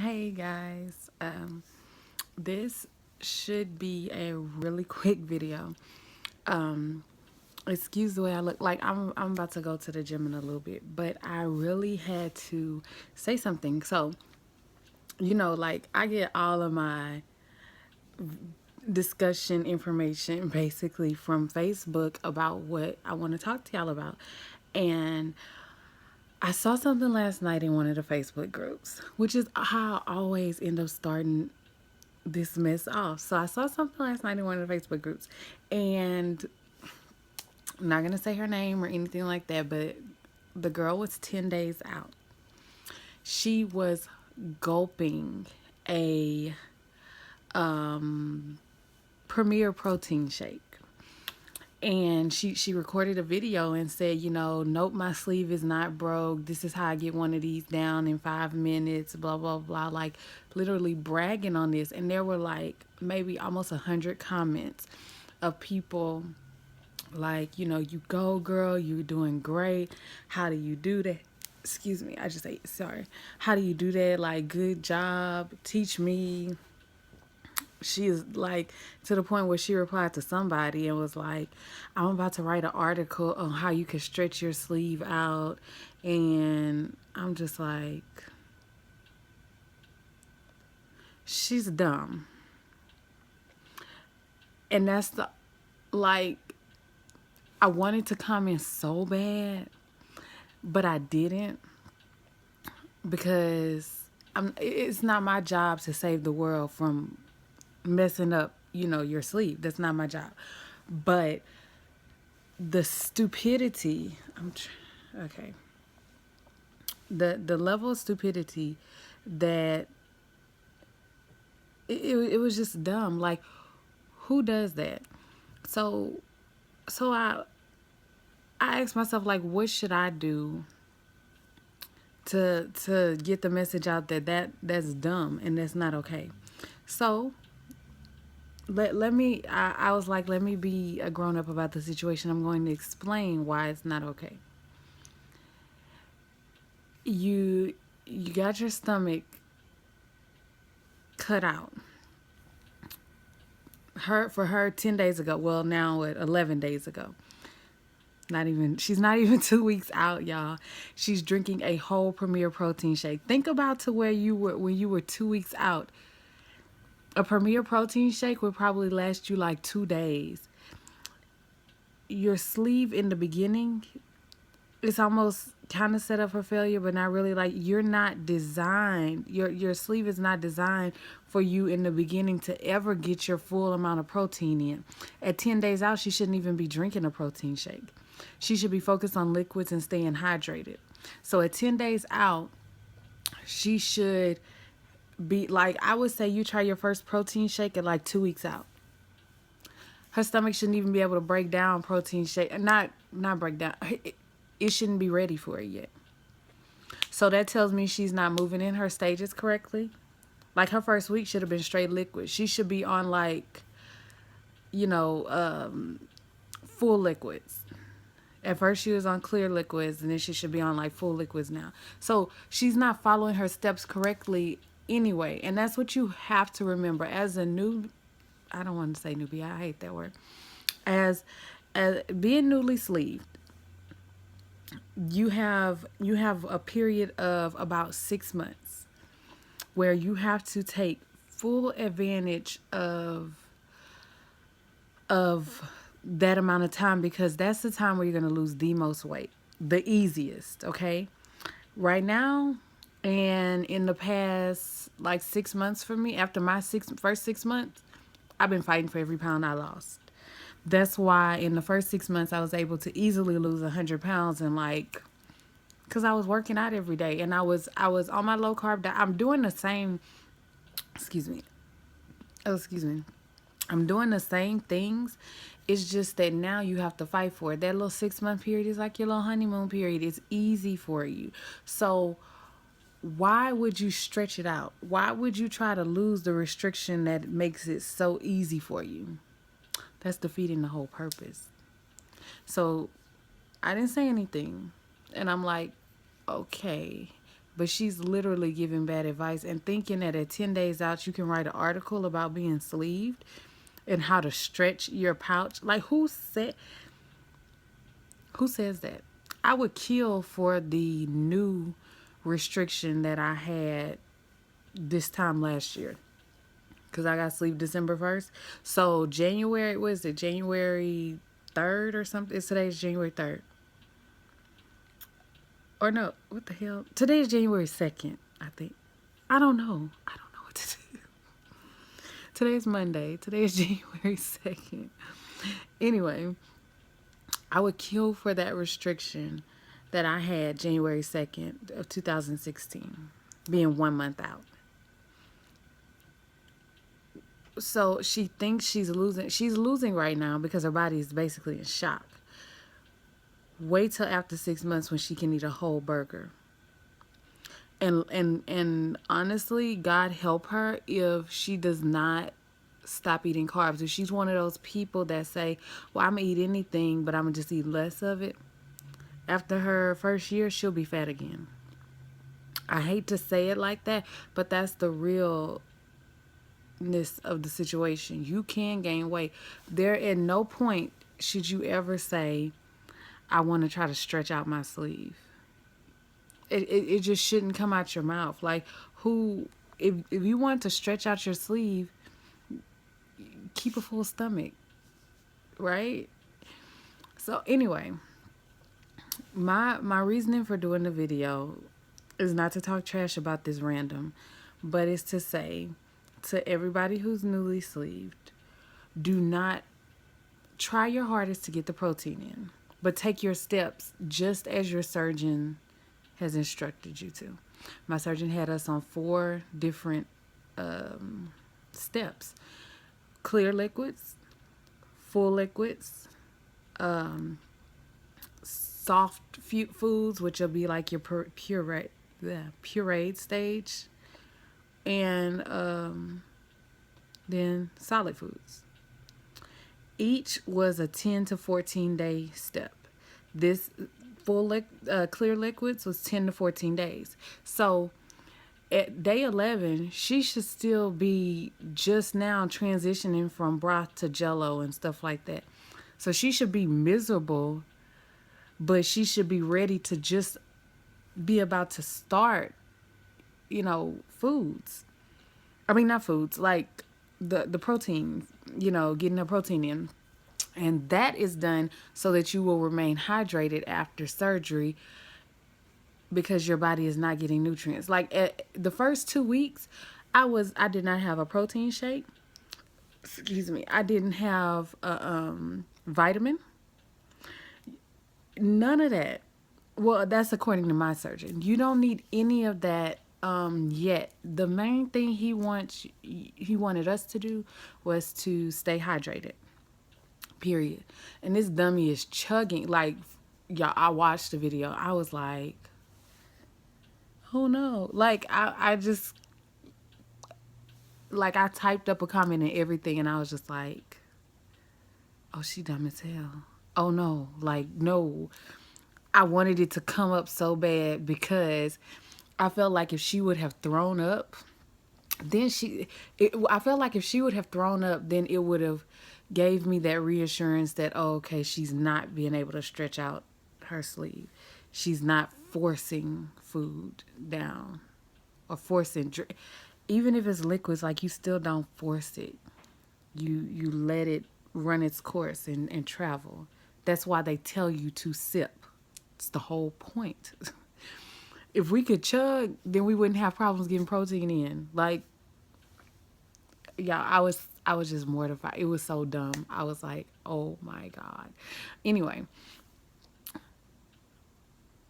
Hey guys, this should be a really quick video. Um, Excuse the way I look. Like I'm about to go to the gym in a little bit, but I really had to say something. So, like I get all of my discussion information basically from Facebook about what I want to talk to y'all about. And I saw something last night in one of the Facebook groups, which is how I always end up starting this mess off. So I saw something last night in one of the Facebook groups, and I'm not gonna say her name or anything like that, but the girl was 10 days out. She was gulping a Premier protein shake. And she recorded a video and said, nope, my sleeve is not broke. This is how I get one of these down in 5 minutes, blah, blah, blah. Like literally bragging on this. And there were like maybe almost 100 comments of people like, you go, girl, you're doing great. How do you do that? Excuse me, I just ate, sorry. How do you do that? Like, good job. Teach me. She is like to the point where she replied to somebody and was like, I'm about to write an article on how you can stretch your sleeve out. And I'm just like, she's dumb. And that's the, like, I wanted to comment so bad, but I didn't because it's not my job to save the world from messing up, your sleep. That's not my job. But the stupidity, okay. The level of stupidity that it was just dumb. Like, who does that? So so I asked myself, like, what should I do to get the message out that's dumb and that's not okay. So let me I was like, let me be a grown up about the situation. I'm going to explain why it's not okay. You got your stomach cut out. For her 10 days ago. Well, now 11 days ago. Not even She's not even 2 weeks out, y'all. She's drinking a whole Premier protein shake. Think about to where you were when you were 2 weeks out. A Premier protein shake would probably last you like 2 days. Your sleeve in the beginning, it's almost kind of set up for failure, but not really. Like, you're not designed, your sleeve is not designed for you in the beginning to ever get your full amount of protein in. At 10 days out, she shouldn't even be drinking a protein shake. She should be focused on liquids and staying hydrated. So at 10 days out, she should be like, I would say you try your first protein shake at like 2 weeks out. Her stomach shouldn't even be able to break down protein shake. Not break down. It shouldn't be ready for it yet. So that tells me she's not moving in her stages correctly. Like, her first week should have been straight liquid. She should be on like, you know, full liquids. At first she was on clear liquids, and then she should be on like full liquids now. So she's not following her steps correctly anyway. And that's what you have to remember as a new, I don't want to say newbie, I hate that word. As being newly sleeved, you have a period of about 6 months where you have to take full advantage of that amount of time, because that's the time where you're going to lose the most weight, the easiest. Okay, right now, and in the past like 6 months for me, after my first 6 months, I've been fighting for every pound I lost. That's why in the first 6 months I was able to easily lose 100 pounds, and like, because I was working out every day, and I was on my low carb diet. I'm doing the same. Excuse me. Oh, excuse me. I'm doing the same things. It's just that now you have to fight for it. That little 6 month period is like your little honeymoon period. It's easy for you. So why would you stretch it out? Why would you try to lose the restriction that makes it so easy for you? That's defeating the whole purpose. So I didn't say anything. And I'm like, okay. but she's literally giving bad advice and thinking that at 10 days out you can write an article about being sleeved and how to stretch your pouch. Like, who says that? I would kill for the new restriction that I had this time last year, because I got sleep December 1st. So January, what is it, January 3rd or something? It's today's January 3rd. Or no, what the hell? Today is January 2nd, I think. I don't know. I don't know what to do. Today's Monday. Today is January 2nd. Anyway, I would kill for that restriction that I had January 2nd of 2016, being 1 month out. So she thinks she's losing. She's losing right now because her body is basically in shock. Wait till after 6 months when she can eat a whole burger. And honestly, God help her if she does not stop eating carbs. If she's one of those people that say, well, I'm gonna eat anything, but I'm gonna just eat less of it. After her first year, she'll be fat again. I hate to say it like that, but that's the realness of the situation. You can gain weight. There at no point should you ever say, I want to try to stretch out my sleeve. It just shouldn't come out your mouth. Like, if you want to stretch out your sleeve, keep a full stomach, right? So anyway, my reasoning for doing the video is not to talk trash about this random, but it's to say to everybody who's newly sleeved, do not try your hardest to get the protein in, but take your steps just as your surgeon has instructed you to. My surgeon had us on 4 different steps: clear liquids, full liquids, soft foods, which will be like your pureed stage, and then solid foods. Each was a 10 to 14 day step. This clear liquids was 10 to 14 days. So at day 11, she should still be just now transitioning from broth to jello and stuff like that. So she should be miserable, but she should be ready to just be about to start, foods. I mean, not foods, like the protein, getting the protein in. And that is done so that you will remain hydrated after surgery, because your body is not getting nutrients. Like at the first 2 weeks, I did not have a protein shake. Excuse me. I didn't have a vitamin. None of that. Well, that's according to my surgeon. You don't need any of that yet. The main thing he wanted us to do was to stay hydrated. Period. And this dummy is chugging. Like, y'all, I watched the video. I was like, oh no. Like, I just, like, I typed up a comment and everything, and I was just like, oh, she dumb as hell. Oh no. Like, no. I wanted it to come up so bad because I felt like if she would have thrown up, then I felt like if she would have thrown up, then it would have gave me that reassurance that, oh, okay, she's not being able to stretch out her sleeve. She's not forcing food down or forcing drink. Even if it's liquids, like, you still don't force it. You let it run its course and travel. That's why they tell you to sip. It's the whole point. If we could chug, then we wouldn't have problems getting protein in. Like, yeah, I was just mortified. It was so dumb. I was like, oh my God. Anyway,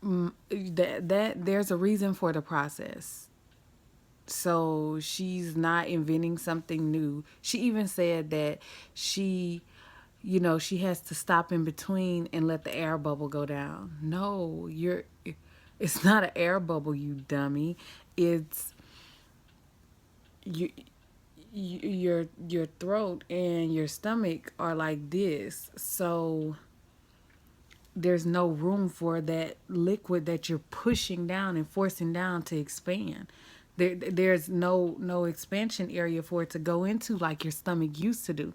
that there's a reason for the process. So she's not inventing something new. She even said that she has to stop in between and let the air bubble go down. No, it's not an air bubble, you dummy. It's your throat and your stomach are like this. So there's no room for that liquid that you're pushing down and forcing down to expand. There's no expansion area for it to go into like your stomach used to do.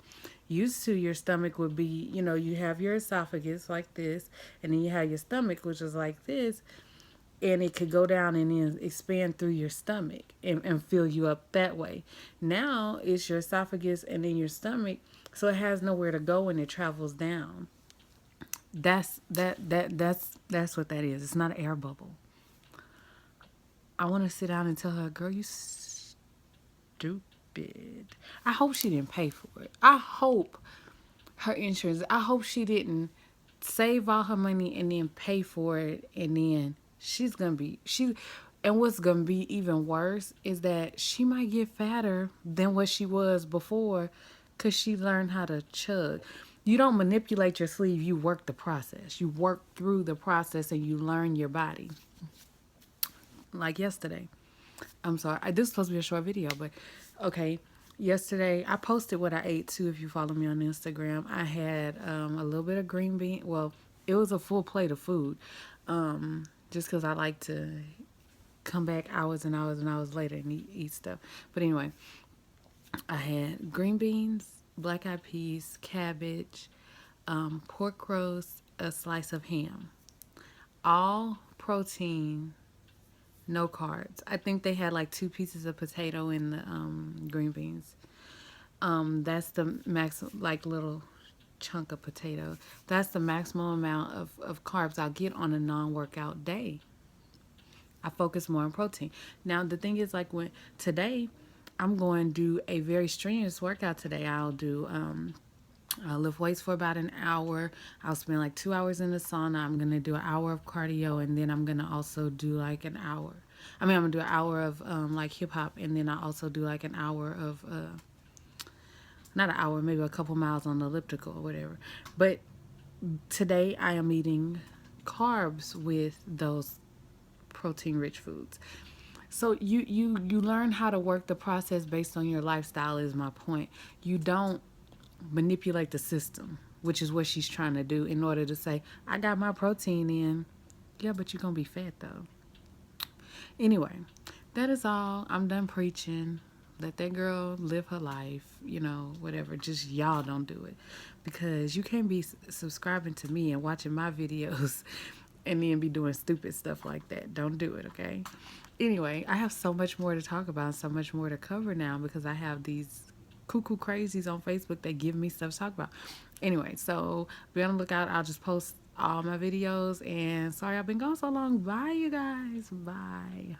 Used to, your stomach would be, you have your esophagus like this, and then you have your stomach, which is like this, and it could go down and then expand through your stomach and fill you up that way. Now it's your esophagus and then your stomach, so it has nowhere to go and it travels down. That's what that is. It's not an air bubble. I want to sit down and tell her, girl, you stupid. I hope she didn't pay for it. I hope her insurance. I hope she didn't save all her money and then pay for it, and then she's gonna be she. And what's gonna be even worse is that she might get fatter than what she was before, cause she learned how to chug. You don't manipulate your sleeve. You work the process. You work through the process, and you learn your body. Like yesterday. I'm sorry. This is supposed to be a short video, but okay. Yesterday, I posted what I ate too. If you follow me on Instagram, I had a little bit of green bean. Well, it was a full plate of food, just because I like to come back hours and hours and hours later and eat stuff. But anyway, I had green beans, black eyed peas, cabbage, pork roast, a slice of ham. All protein, no carbs. I think they had like 2 pieces of potato in the green beans. That's the max, like little chunk of potato. That's the maximum amount of carbs I'll get on a non-workout day. I focus more on protein. Now the thing is, like, when today I'm going to do a very strenuous workout today. I'll lift weights for about an hour. I'll spend like 2 hours in the sauna. I'm going to do an hour of cardio, and then I'm going to also do like an hour. I'm going to do an hour of like hip hop, and then I also do like an hour of, not an hour, maybe a couple miles on the elliptical or whatever. But today I am eating carbs with those protein rich foods. So you learn how to work the process based on your lifestyle, is my point. You don't manipulate the system, which is what she's trying to do in order to say, I got my protein in. Yeah, but you're going to be fat though. Anyway, that is all. I'm done preaching. Let that girl live her life, whatever. Just y'all don't do it, because you can't be subscribing to me and watching my videos and then be doing stupid stuff like that. Don't do it, okay? Anyway, I have so much more to talk about, so much more to cover now, because I have these cuckoo crazies on Facebook that give me stuff to talk about. Anyway, so be on the lookout. I'll just post all my videos, and sorry I've been gone so long. Bye, you guys. Bye.